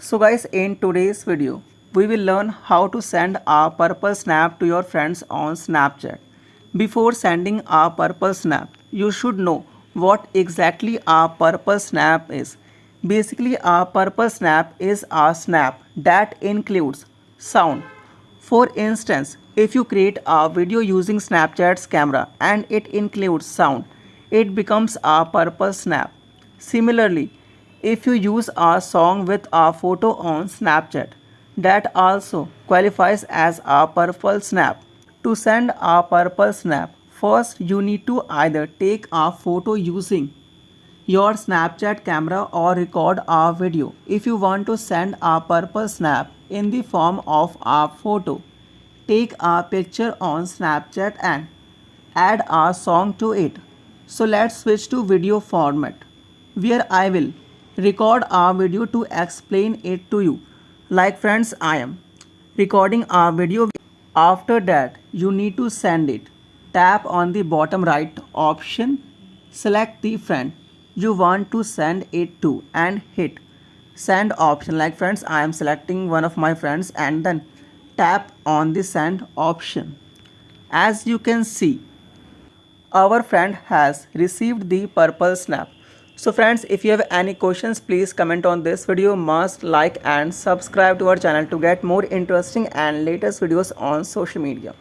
So guys, in today's video, we will learn how to send a purple snap to your friends on Snapchat. Before sending a purple snap, you should know what exactly a purple snap is. Basically, a purple snap is a snap that includes sound. For instance, if you create a video using Snapchat's camera and it includes sound, it becomes a purple snap. Similarly, if you use a song with a photo on Snapchat, that also qualifies as a purple snap. To send a purple snap, first you need to either take a photo using your Snapchat camera or record a video. If you want to send a purple snap in the form of a photo, take a picture on Snapchat and add a song to it. So let's switch to video format, where I will record a video to explain it to you. Like friends, I am recording a video. After that, you need to send it. Tap on the bottom right option, select the friend you want to send it to and hit send option. Like friends, I am selecting one of my friends and then tap on the send option. As you can see, our friend has received the purple snap. So friends, if you have any questions, please comment on this video. Must like and subscribe to our channel to get more interesting and latest videos on social media.